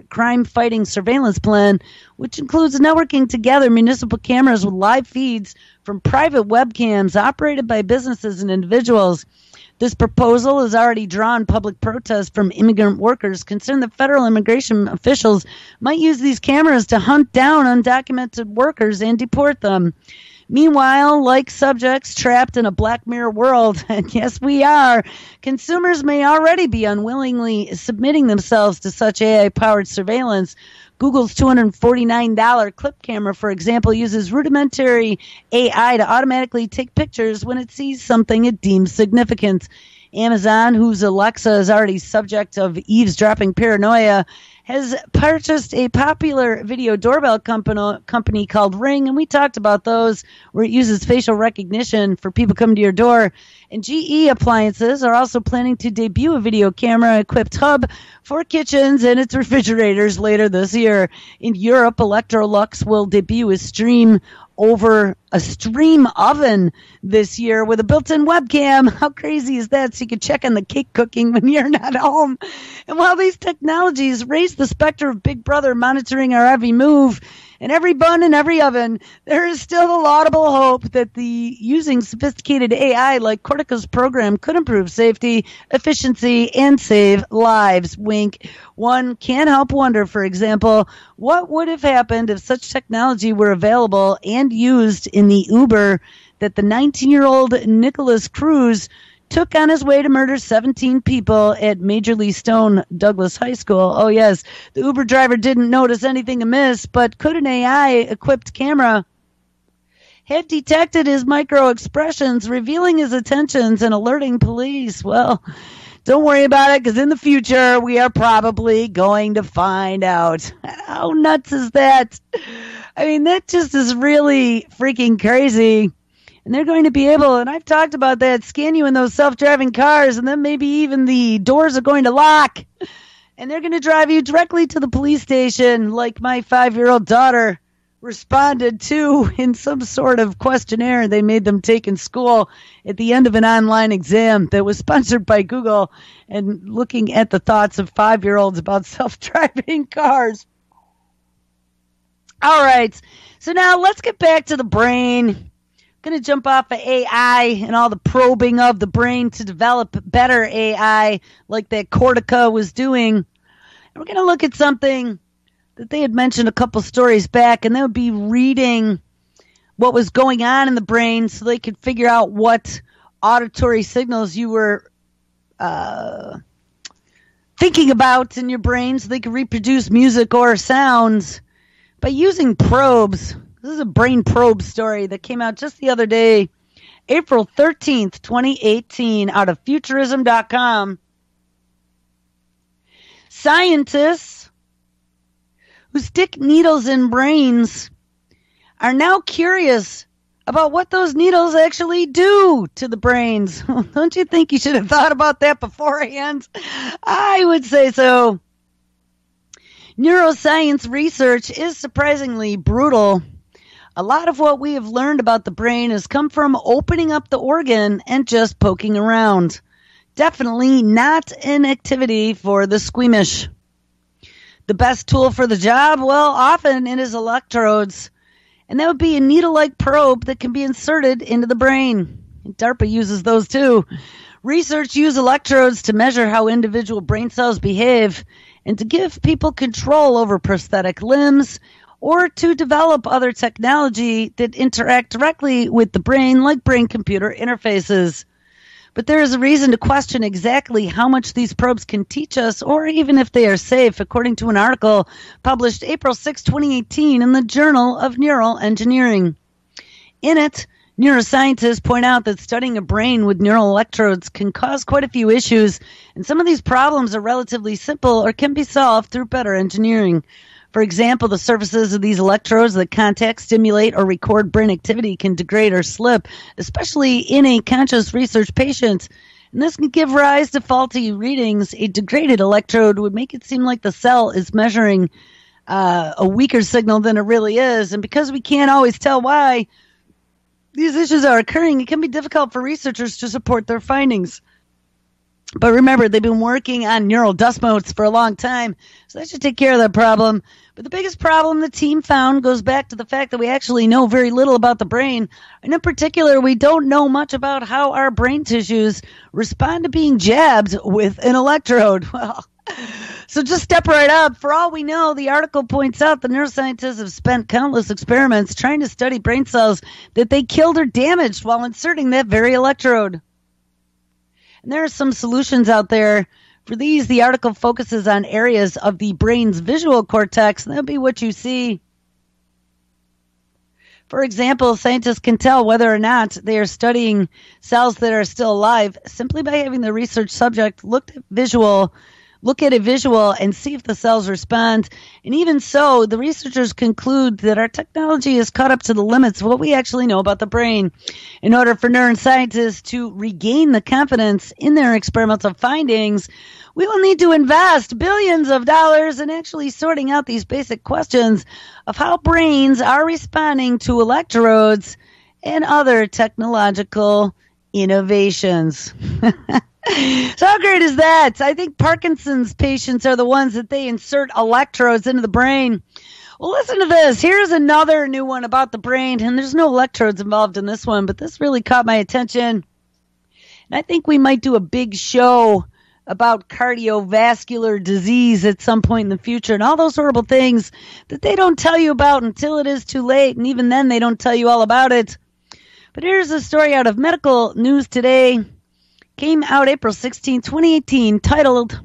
crime-fighting surveillance plan, which includes networking together municipal cameras with live feeds from private webcams operated by businesses and individuals. This proposal has already drawn public protest from immigrant workers concerned that federal immigration officials might use these cameras to hunt down undocumented workers and deport them. Meanwhile, like subjects trapped in a Black Mirror world, and yes, we are, consumers may already be unwillingly submitting themselves to such AI-powered surveillance. Google's $249 clip camera, for example, uses rudimentary AI to automatically take pictures when it sees something it deems significant. Amazon, whose Alexa is already subject of eavesdropping paranoia, has purchased a popular video doorbell company called Ring, and we talked about those where it uses facial recognition for people coming to your door. And GE Appliances are also planning to debut a video camera-equipped hub for kitchens and its refrigerators later this year. In Europe, Electrolux will debut a stream oven this year with a built-in webcam. How crazy is that? So you can check on the cake cooking when you're not home. And while these technologies raise the specter of Big Brother monitoring our every move and every bun and every oven, there is still a laudable hope that using sophisticated AI like Cortica's program could improve safety, efficiency, and save lives. Wink. One can't help wonder, for example, what would have happened if such technology were available and used in the Uber that the 19-year-old Nicholas Cruz took on his way to murder 17 people at Major Lee Stone Douglas High School. Oh, yes, the Uber driver didn't notice anything amiss, but could an AI-equipped camera have detected his micro-expressions, revealing his intentions and alerting police? Well, don't worry about it, because in the future, we are probably going to find out. How nuts is that? I mean, that just is really freaking crazy. And they're going to be able, and I've talked about that, scan you in those self-driving cars, and then maybe even the doors are going to lock. And they're going to drive you directly to the police station, like my 5-year-old daughter responded to in some sort of questionnaire they made them take in school at the end of an online exam that was sponsored by Google, and looking at the thoughts of 5-year-olds about self-driving cars. All right, so now let's get back to the brain. Going to jump off of AI and all the probing of the brain to develop better AI like that Cortica was doing. And we're going to look at something that they had mentioned a couple stories back, and that would be reading what was going on in the brain so they could figure out what auditory signals you were thinking about in your brain so they could reproduce music or sounds by using probes. This is a brain probe story that came out just the other day, April 13th, 2018, out of Futurism.com. Scientists who stick needles in brains are now curious about what those needles actually do to the brains. Don't you think you should have thought about that beforehand? I would say so. Neuroscience research is surprisingly brutal. A lot of what we have learned about the brain has come from opening up the organ and just poking around. Definitely not an activity for the squeamish. The best tool for the job? Well, often it is electrodes. And that would be a needle-like probe that can be inserted into the brain. DARPA uses those too. Research uses electrodes to measure how individual brain cells behave and to give people control over prosthetic limbs, or to develop other technology that interact directly with the brain, like brain-computer interfaces. But there is a reason to question exactly how much these probes can teach us, or even if they are safe, according to an article published April 6, 2018 in the Journal of Neural Engineering. In it, neuroscientists point out that studying a brain with neural electrodes can cause quite a few issues, and some of these problems are relatively simple or can be solved through better engineering. For example, the surfaces of these electrodes that contact, stimulate, or record brain activity can degrade or slip, especially in a conscious research patient. And this can give rise to faulty readings. A degraded electrode would make it seem like the cell is measuring a weaker signal than it really is. And because we can't always tell why these issues are occurring, it can be difficult for researchers to support their findings. But remember, they've been working on neural dust motes for a long time, so that should take care of that problem. But the biggest problem the team found goes back to the fact that we actually know very little about the brain. And in particular, we don't know much about how our brain tissues respond to being jabbed with an electrode. Well, so just step right up. For all we know, the article points out the neuroscientists have spent countless experiments trying to study brain cells that they killed or damaged while inserting that very electrode. And there are some solutions out there. For these, the article focuses on areas of the brain's visual cortex, and that'll be what you see. For example, scientists can tell whether or not they are studying cells that are still alive simply by having the research subject look at visual look at a visual and see if the cells respond. And even so, the researchers conclude that our technology is caught up to the limits of what we actually know about the brain. In order for neuroscientists to regain the confidence in their experimental findings, we will need to invest billions of dollars in actually sorting out these basic questions of how brains are responding to electrodes and other technological innovations. So how great is that? I think Parkinson's patients are the ones that they insert electrodes into the brain. Well, listen to this. Here's another new one about the brain, and there's no electrodes involved in this one, but this really caught my attention. And I think we might do a big show about cardiovascular disease at some point in the future and all those horrible things that they don't tell you about until it is too late, and even then they don't tell you all about it. But here's a story out of Medical News Today. Came out April 16, 2018, titled,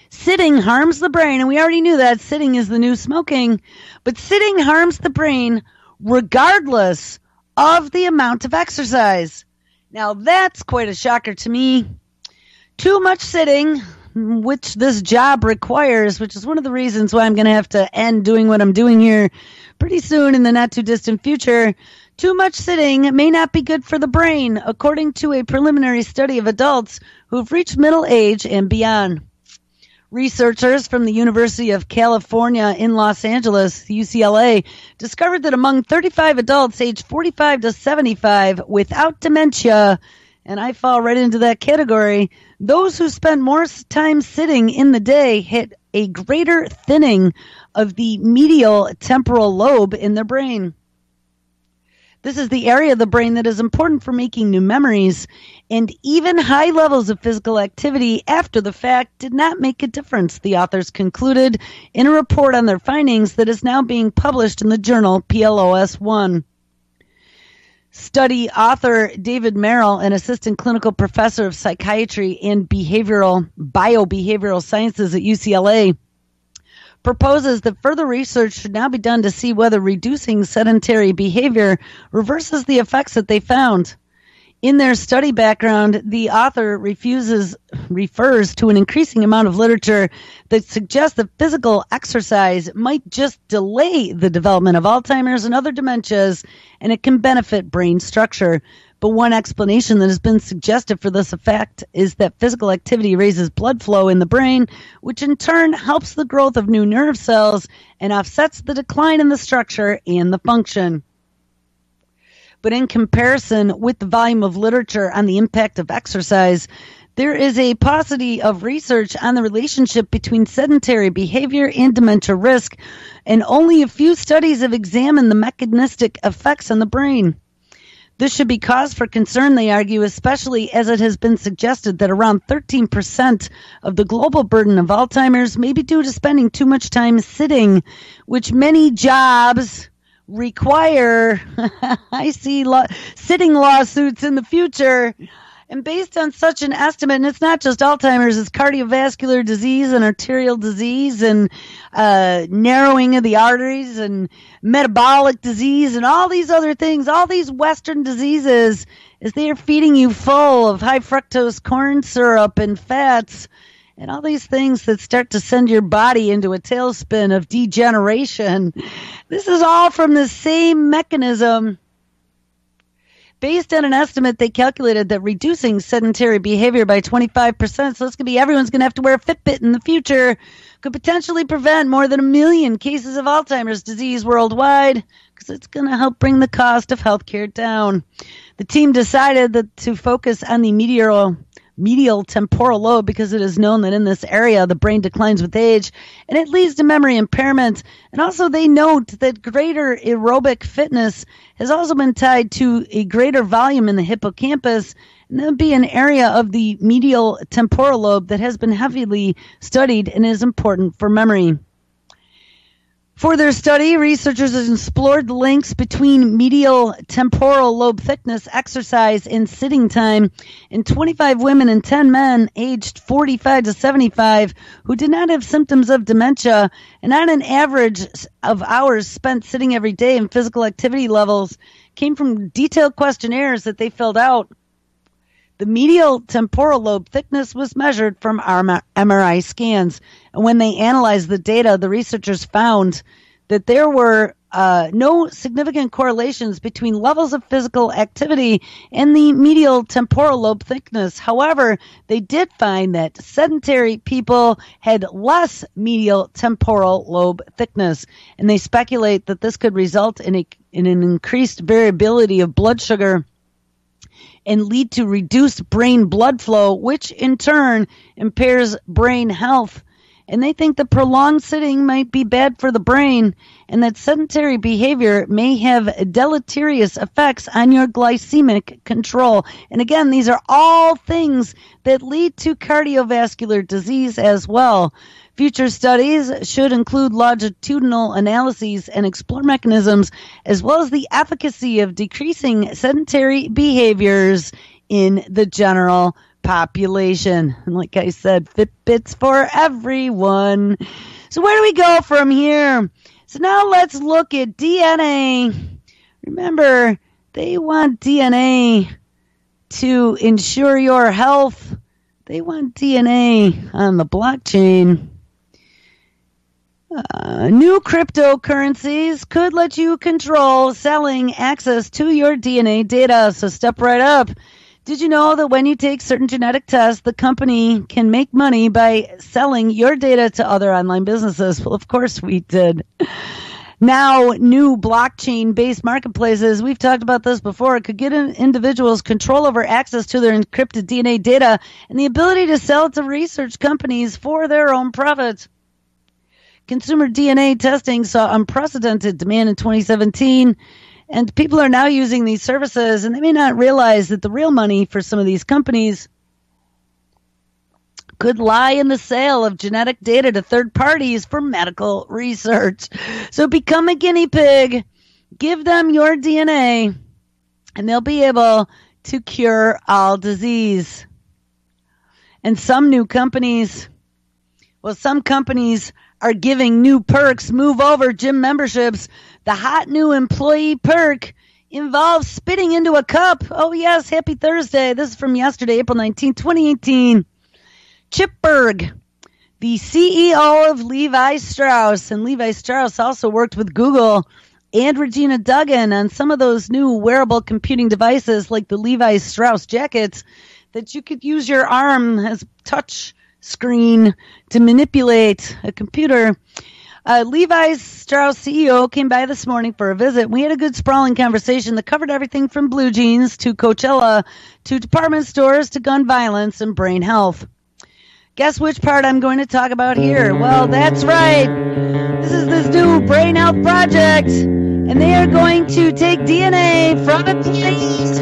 Sitting Harms the Brain. And we already knew that. Sitting is the new smoking. But sitting harms the brain regardless of the amount of exercise. Now, that's quite a shocker to me. Too much sitting, which this job requires, which is one of the reasons why I'm going to have to end doing what I'm doing here pretty soon in the not-too-distant future. Too much sitting may not be good for the brain, according to a preliminary study of adults who've reached middle age and beyond. Researchers from the University of California in Los Angeles, UCLA, discovered that among 35 adults aged 45 to 75 without dementia, and I fall right into that category, those who spent more time sitting in the day hit a greater thinning of the medial temporal lobe in their brain. This is the area of the brain that is important for making new memories, and even high levels of physical activity after the fact did not make a difference, the authors concluded in a report on their findings that is now being published in the journal PLOS One. Study author David Merrill, an assistant clinical professor of psychiatry and biobehavioral sciences at UCLA, proposes that further research should now be done to see whether reducing sedentary behavior reverses the effects that they found. In their study background, the author refers to an increasing amount of literature that suggests that physical exercise might just delay the development of Alzheimer's and other dementias, and it can benefit brain structure. But one explanation that has been suggested for this effect is that physical activity raises blood flow in the brain, which in turn helps the growth of new nerve cells and offsets the decline in the structure and the function. But in comparison with the volume of literature on the impact of exercise, there is a paucity of research on the relationship between sedentary behavior and dementia risk, and only a few studies have examined the mechanistic effects on the brain. This should be cause for concern, they argue, especially as it has been suggested that around 13% of the global burden of Alzheimer's may be due to spending too much time sitting, which many jobs require. I see sitting lawsuits in the future. And based on such an estimate, and it's not just Alzheimer's, it's cardiovascular disease and arterial disease and narrowing of the arteries and metabolic disease and all these other things, all these Western diseases, as they are feeding you full of high fructose corn syrup and fats and all these things that start to send your body into a tailspin of degeneration. This is all from the same mechanism. Based on an estimate, they calculated that reducing sedentary behavior by 25%, so it's going to be everyone's going to have to wear a Fitbit in the future, could potentially prevent more than 1 million cases of Alzheimer's disease worldwide, because it's going to help bring the cost of healthcare down. The team decided that to focus on the medial temporal lobe because it is known that in this area the brain declines with age and it leads to memory impairment. And also they note that greater aerobic fitness has also been tied to a greater volume in the hippocampus, and that would be an area of the medial temporal lobe that has been heavily studied and is important for memory. For their study, researchers have explored the links between medial temporal lobe thickness, exercise, and sitting time in 25 women and 10 men aged 45 to 75 who did not have symptoms of dementia, and on an average of hours spent sitting every day and physical activity levels came from detailed questionnaires that they filled out. The medial temporal lobe thickness was measured from MRI scans. And when they analyzed the data, the researchers found that there were no significant correlations between levels of physical activity and the medial temporal lobe thickness. However, they did find that sedentary people had less medial temporal lobe thickness, and they speculate that this could result in an increased variability of blood sugar and lead to reduced brain blood flow, which in turn impairs brain health. And they think that prolonged sitting might be bad for the brain, and that sedentary behavior may have deleterious effects on your glycemic control. And again, these are all things that lead to cardiovascular disease as well. Future studies should include longitudinal analyses and explore mechanisms, as well as the efficacy of decreasing sedentary behaviors in the general population. And like I said, Fitbits for everyone. So where do we go from here? So now let's look at DNA. Remember, they want DNA to ensure your health. They want DNA on the blockchain. New cryptocurrencies could let you control selling access to your DNA data. So step right up. Did you know that when you take certain genetic tests, the company can make money by selling your data to other online businesses? Well, of course we did. Now, new blockchain-based marketplaces, we've talked about this before, could give individuals control over access to their encrypted DNA data and the ability to sell it to research companies for their own profit. Consumer DNA testing saw unprecedented demand in 2017, and people are now using these services, and they may not realize that the real money for some of these companies could lie in the sale of genetic data to third parties for medical research. So become a guinea pig, give them your DNA, and they'll be able to cure all disease. And some companies are giving new perks. Move over gym memberships. The hot new employee perk involves spitting into a cup. Oh, yes, happy Thursday. This is from yesterday, April 19, 2018. Chip Berg, the CEO of Levi Strauss, and Levi Strauss also worked with Google and Regina Duggan on some of those new wearable computing devices like the Levi Strauss jackets that you could use your arm as touch screen to manipulate a computer. Levi Strauss CEO came by this morning for a visit. We had a good sprawling conversation that covered everything from blue jeans to Coachella to department stores to gun violence and brain health. Guess which part I'm going to talk about here? Well, that's right. This is this new brain health project, and they are going to take DNA from employees